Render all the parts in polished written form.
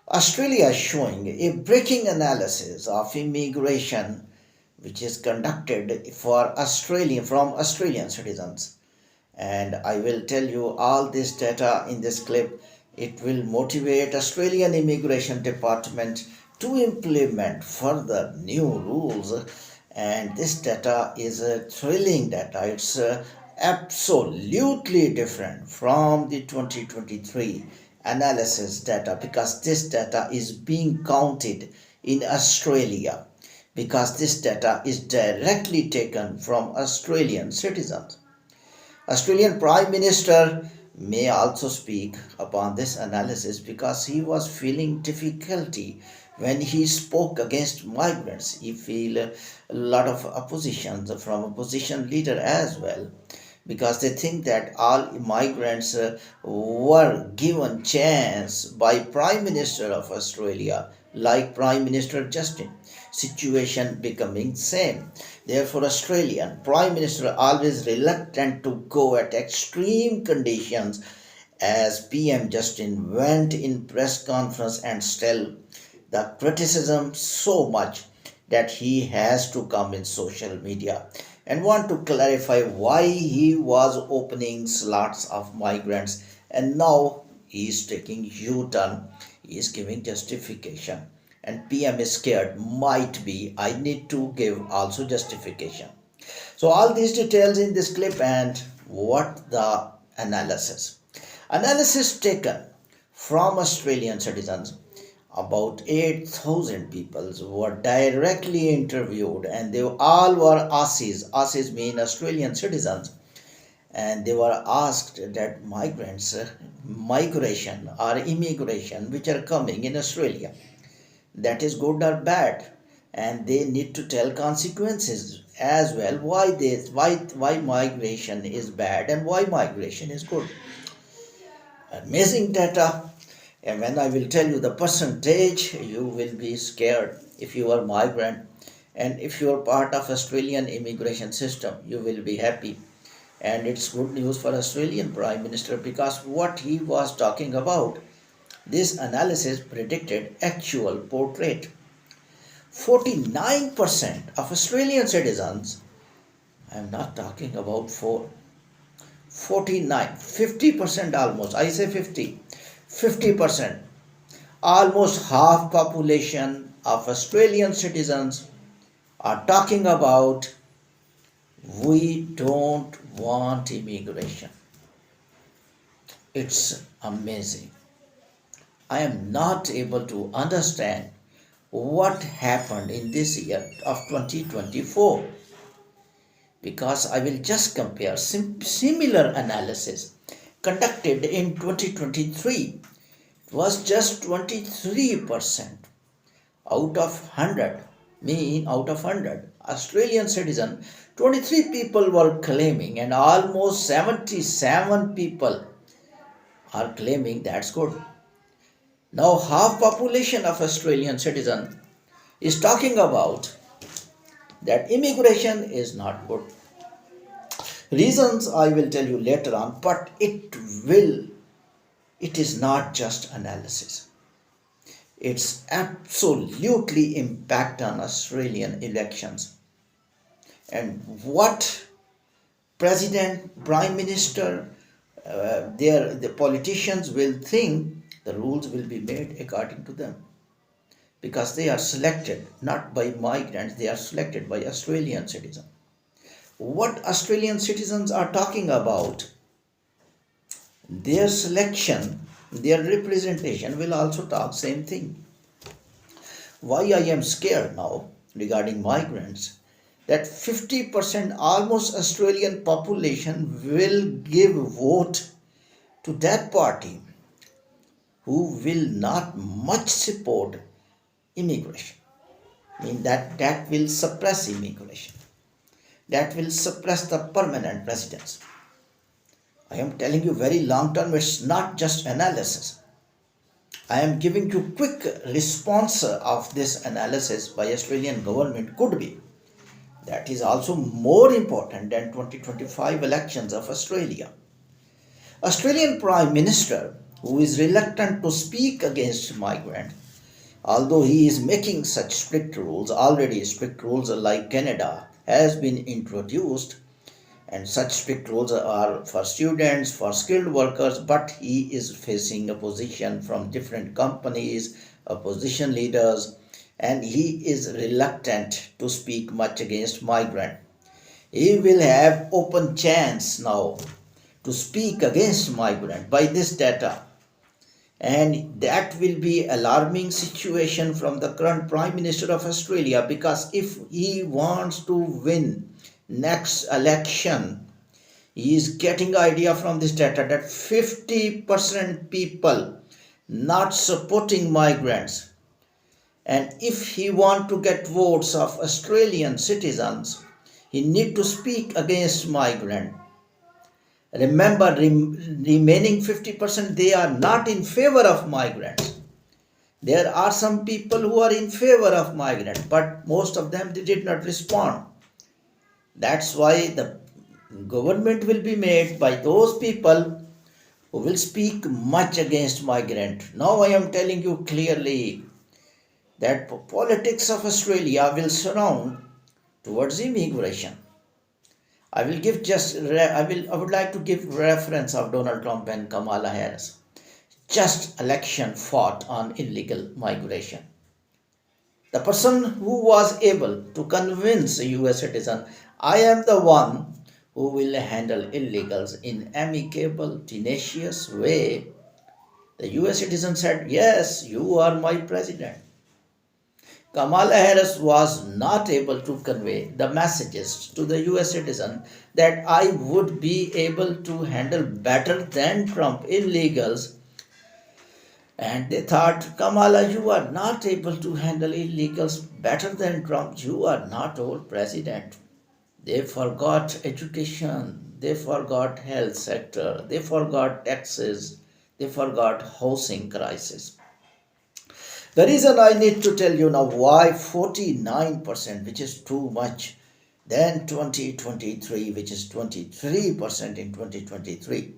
Australia is showing a breaking analysis of immigration which is conducted from Australian citizens. And I will tell you all this data in this clip. It will motivate Australian Immigration Department to implement further new rules. And this data is a thrilling data. It's absolutely different from the 2023 analysis data, because this data is being counted in Australia, because this data is directly taken from Australian citizens. Australian Prime Minister may also speak upon this analysis because he was feeling difficulty when he spoke against migrants. He feel a lot of opposition from opposition leader as well, because they think that all migrants were given chance by Prime Minister of Australia, like Prime Minister Justin. Situation becoming same. Therefore, Australian Prime Minister always reluctant to go at extreme conditions, as PM Justin went in press conference and still the criticism so much that he has to come in social media and want to clarify why he was opening slots of migrants, and now he is taking U-turn. He is giving justification, and PM is scared might be I need to give also justification. So all these details in this clip, and what the analysis taken from Australian citizens. About 8,000 people were directly interviewed, and they all were Aussies. Aussies mean Australian citizens, and they were asked that migration or immigration which are coming in Australia, that is good or bad, and they need to tell consequences as well, why migration is bad and why migration is good. Amazing data. And when I will tell you the percentage, you will be scared. If you are migrant and if you are part of Australian immigration system, you will be happy. And it's good news for Australian Prime Minister, because what he was talking about, this analysis predicted actual portrait. 49% of Australian citizens, I am not talking about 49, 50% almost, I say 50%, almost half population of Australian citizens are talking about we don't want immigration. It's amazing. I am not able to understand what happened in this year of 2024, because I will just compare similar analysis conducted in 2023. It was just 23% out of 100, out of 100 Australian citizens, 23 people were claiming, and almost 77 people are claiming that's good. Now half population of Australian citizen is talking about that immigration is not good. Reasons I will tell you later on, but it is not just analysis. It's absolutely impact on Australian elections. And what president, prime minister, the politicians will think, the rules will be made according to them, because they are selected not by migrants, they are selected by Australian citizens. What Australian citizens are talking about, their selection, their representation will also talk same thing. Why I am scared now regarding migrants, that 50% almost Australian population will give vote to that party who will not much support immigration. I mean that will suppress immigration. That will suppress the permanent residence. I am telling you very long term, it's not just analysis. I am giving you quick response of this analysis by Australian government could be. That is also more important than 2025 elections of Australia. Australian Prime Minister who is reluctant to speak against migrant, although he is making such strict rules. Already strict rules like Canada has been introduced, and such strict rules are for students, for skilled workers, but he is facing opposition from different companies, opposition leaders, and he is reluctant to speak much against migrant. He will have open chance now to speak against migrant by this data, and that will be alarming situation from the current Prime Minister of Australia, because if he wants to win next election, he is getting idea from this data that 50% people not supporting migrants, and if he want to get votes of Australian citizens, he need to speak against migrant. Remember, remaining 50%, they are not in favor of migrants. There are some people who are in favor of migrants, but most of them, they did not respond. That's why the government will be made by those people who will speak much against migrant. Now I am telling you clearly that politics of Australia will surround towards immigration. I would like to give reference of Donald Trump and Kamala Harris. Just election fought on illegal migration. The person who was able to convince a US citizen, I am the one who will handle illegals in amicable, tenacious way. The US citizen said, yes, you are my president. Kamala Harris was not able to convey the messages to the US citizen that I would be able to handle better than Trump illegals. And they thought, Kamala, you are not able to handle illegals better than Trump. You are not our president. They forgot education. They forgot health sector. They forgot taxes. They forgot housing crisis. The reason I need to tell you now why 49%, which is too much, then 2023, which is 23% in 2023,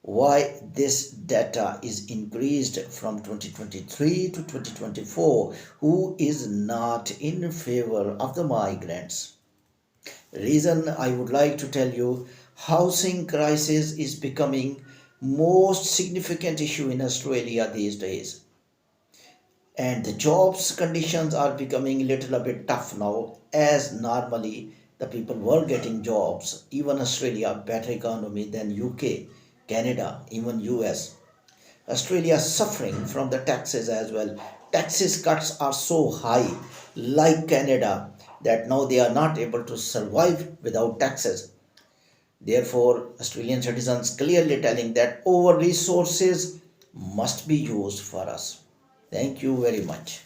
why this data is increased from 2023 to 2024, who is not in favor of the migrants. Reason I would like to tell you, housing crisis is becoming most significant issue in Australia these days, and the jobs conditions are becoming a little bit tough now, as normally the people were getting jobs, even Australia better economy than UK, Canada, even US. Australia suffering from the taxes as well. Taxes cuts are so high, like Canada, that now they are not able to survive without taxes. Therefore, Australian citizens clearly telling that our resources must be used for us. Thank you very much.